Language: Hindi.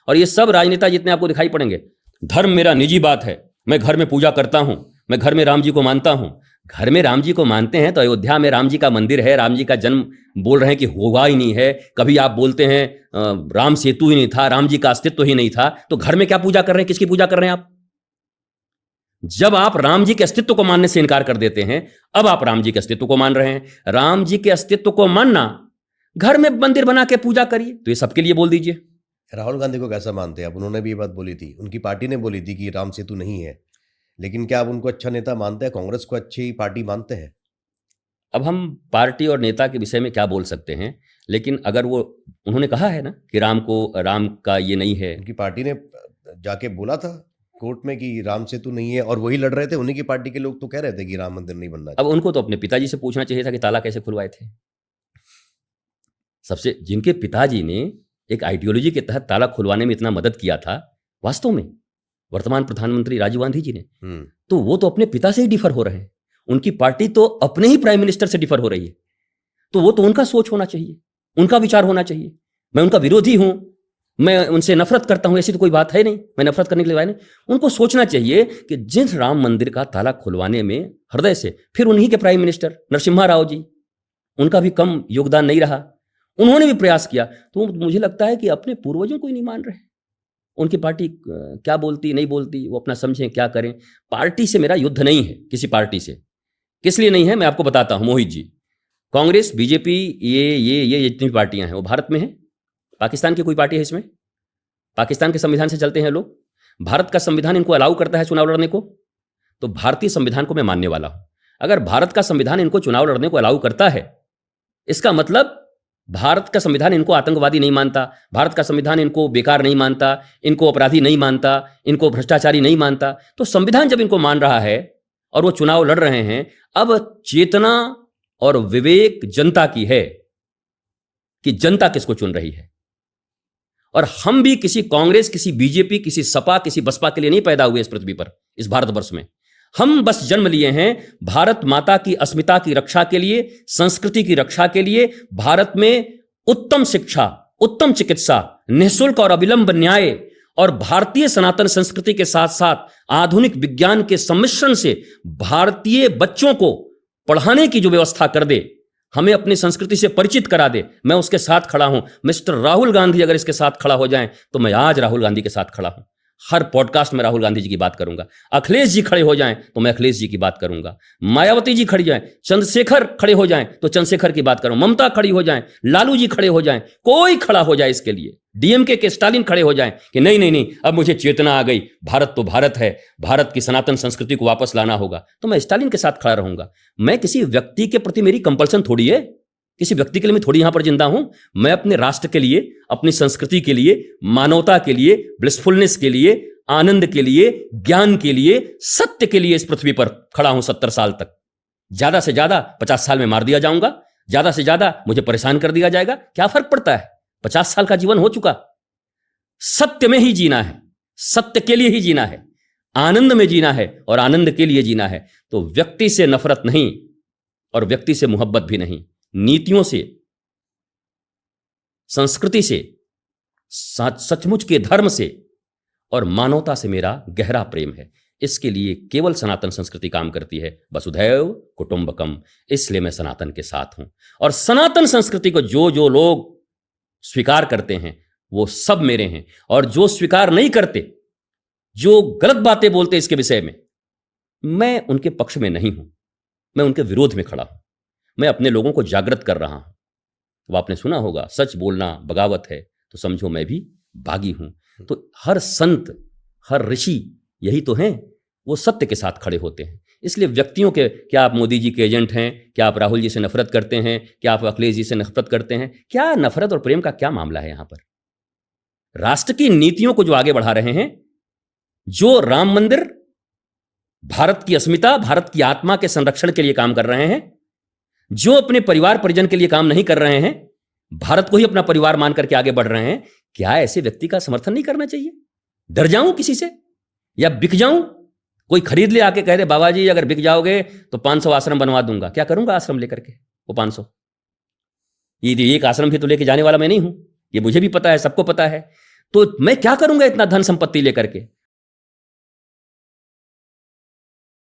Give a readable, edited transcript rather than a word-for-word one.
और ये सब राजनेता जितने आपको दिखाई पड़ेंगे, धर्म मेरा निजी बात है, मैं घर में पूजा करता हूं, मैं घर में राम जी को मानता हूं। घर में राम जी को मानते हैं तो अयोध्या में राम जी का मंदिर है, राम जी का जन्म बोल रहे हैं कि हुआ ही नहीं है। कभी आप बोलते हैं राम सेतु ही नहीं था, राम जी का अस्तित्व ही नहीं था, तो घर में क्या पूजा कर रहे हैं, किसकी पूजा कर रहे हैं आप? जब आप राम जी के अस्तित्व को मानने से इनकार कर देते हैं, अब आप राम जी के अस्तित्व को मान रहे हैं। राम जी के अस्तित्व को मानना, घर में मंदिर बना के पूजा करिए, तो ये सबके लिए बोल दीजिए। राहुल गांधी को कैसा मानते हैं आप? उन्होंने भी ये बात बोली थी, उनकी पार्टी ने बोली थी कि राम सेतु नहीं है, लेकिन क्या आप उनको अच्छा नेता मानते हैं? कांग्रेस को अच्छी पार्टी मानते हैं? अब हम पार्टी और नेता के विषय में क्या बोल सकते हैं, लेकिन अगर वो उन्होंने कहा है ना कि राम का ये नहीं है। उनकी पार्टी ने जाके बोला था कोर्ट में कि राम सेतु नहीं है, और वही लड़ रहे थे, उन्हीं की पार्टी के लोग तो कह रहे थे कि राम मंदिर नहीं बनना चाहिए। अब उनको तो अपने पिताजी से पूछना चाहिए था कि ताला कैसे खुलवाए थे। सबसे जिनके पिताजी ने एक आइडियोलॉजी के तहत ताला खुलवाने में इतना मदद किया था, वास्तव में वर्तमान प्रधानमंत्री राजीव गांधी जी ने, तो वो तो अपने पिता से ही डिफर हो रहे हैं। उनकी पार्टी तो अपने ही प्राइम मिनिस्टर से डिफर हो रही है, तो वो तो उनका सोच होना चाहिए, उनका विचार होना चाहिए। मैं उनका विरोधी हूं, मैं उनसे नफरत करता हूं, ऐसी तो कोई बात है नहीं, मैं नफरत करने के लिए नहीं। उनको सोचना चाहिए कि जिस राम मंदिर का ताला खुलवाने में हृदय से, फिर उन्हीं के प्राइम मिनिस्टर नरसिम्हा राव जी, उनका भी कम योगदान नहीं रहा, उन्होंने भी प्रयास किया। तो मुझे लगता है कि अपने पूर्वजों को ही नहीं मान रहे। उनकी पार्टी क्या बोलती नहीं बोलती, वो अपना समझें, क्या करें। पार्टी से मेरा युद्ध नहीं है, किसी पार्टी से। किस लिए नहीं है मैं आपको बताता हूं मोहित जी। कांग्रेस, बीजेपी, ये जितनी पार्टियां हैं वो भारत में हैं। पाकिस्तान की कोई पार्टी है इसमें? पाकिस्तान के संविधान से चलते हैं लोग। भारत का संविधान इनको अलाउ करता है चुनाव लड़ने को, तो भारतीय संविधान को मैं मानने वाला हूं। अगर भारत का संविधान इनको चुनाव लड़ने को अलाउ करता है, इसका मतलब भारत का संविधान इनको आतंकवादी नहीं मानता, भारत का संविधान इनको बेकार नहीं मानता, इनको अपराधी नहीं मानता, इनको भ्रष्टाचारी नहीं मानता। तो संविधान जब इनको मान रहा है और वो चुनाव लड़ रहे हैं, अब चेतना और विवेक जनता की है कि जनता किसको चुन रही है। और हम भी किसी कांग्रेस, किसी बीजेपी, किसी सपा, किसी बसपा के लिए नहीं पैदा हुए इस पृथ्वी पर, इस भारतवर्ष में। हम बस जन्म लिए हैं भारत माता की अस्मिता की रक्षा के लिए, संस्कृति की रक्षा के लिए, भारत में उत्तम शिक्षा, उत्तम चिकित्सा, निःशुल्क और अविलंब न्याय और भारतीय सनातन संस्कृति के साथ साथ आधुनिक विज्ञान के सम्मिश्रण से भारतीय बच्चों को पढ़ाने की जो व्यवस्था कर दे, हमें अपनी संस्कृति से परिचित करा दे, मैं उसके साथ खड़ा हूं। मिस्टर राहुल गांधी अगर इसके साथ खड़ा हो जाएं, तो मैं आज राहुल गांधी के साथ खड़ा हूं। हर पॉडकास्ट में राहुल गांधी जी की बात करूंगा। अखिलेश जी खड़े हो जाएं तो मैं अखिलेश जी की बात करूंगा। मायावती जी खड़ी जाएं, चंद्रशेखर खड़े हो जाएं तो चंद्रशेखर की बात करूंगा। ममता खड़ी हो जाएं, लालू जी खड़े हो जाएं, कोई खड़ा हो जाए इसके लिए, डीएमके के स्टालिन खड़े हो जाएं कि नहीं नहीं नहीं, अब मुझे चेतना आ गई, भारत तो भारत है, भारत की सनातन संस्कृति को वापस लाना होगा, तो मैं स्टालिन के साथ खड़ा रहूंगा। मैं किसी व्यक्ति के प्रति मेरी कंपल्सन थोड़ी है, किसी व्यक्ति के लिए मैं थोड़ी यहां पर जिंदा हूं। मैं अपने राष्ट्र के लिए, अपनी संस्कृति के लिए, मानवता के लिए, ब्लिसफुलनेस के लिए, आनंद के लिए, ज्ञान के लिए, सत्य के लिए इस पृथ्वी पर खड़ा हूं 70 साल तक। ज्यादा से ज्यादा 50 साल में मार दिया जाऊंगा, ज्यादा से ज्यादा मुझे परेशान कर दिया जाएगा, क्या फर्क पड़ता है? 50 साल का जीवन हो चुका। सत्य में ही जीना है, सत्य के लिए ही जीना है, आनंद में जीना है और आनंद के लिए जीना है। तो व्यक्ति से नफरत नहीं और व्यक्ति से मोहब्बत भी नहीं, नीतियों से, संस्कृति से, सचमुच के धर्म से और मानवता से मेरा गहरा प्रेम है। इसके लिए केवल सनातन संस्कृति काम करती है, वसुधैव कुटुंबकम। इसलिए मैं सनातन के साथ हूं। और सनातन संस्कृति को जो जो लोग स्वीकार करते हैं वो सब मेरे हैं, और जो स्वीकार नहीं करते, जो गलत बातें बोलते इसके विषय में, मैं उनके पक्ष में नहीं हूं, मैं उनके विरोध में खड़ा हूं। मैं अपने लोगों को जागृत कर रहा हूं। तो आपने सुना होगा, सच बोलना बगावत है, तो समझो मैं भी बागी हूं। तो हर संत, हर ऋषि यही तो हैं, वो सत्य के साथ खड़े होते हैं। इसलिए व्यक्तियों के, क्या आप मोदी जी के एजेंट हैं, क्या आप राहुल जी से नफरत करते हैं, क्या आप अखिलेश जी से नफरत करते हैं, क्या नफरत और प्रेम का क्या मामला है यहां पर? राष्ट्र की नीतियों को जो आगे बढ़ा रहे हैं, जो राम मंदिर, भारत की अस्मिता, भारत की आत्मा के संरक्षण के लिए काम कर रहे हैं, जो अपने परिवार परिजन के लिए काम नहीं कर रहे हैं, भारत को ही अपना परिवार मान करके आगे बढ़ रहे हैं, क्या ऐसे व्यक्ति का समर्थन नहीं करना चाहिए? डर जाऊं किसी से या बिक जाऊं? कोई खरीद ले आके कह दे बाबा जी अगर बिक जाओगे तो 500 आश्रम बनवा दूंगा, क्या करूंगा आश्रम लेकर के वो 500? ये एक आश्रम भी तो लेके जाने वाला मैं नहीं हूं, ये मुझे भी पता है, सबको पता है। तो मैं क्या करूंगा इतना धन संपत्ति लेकर के?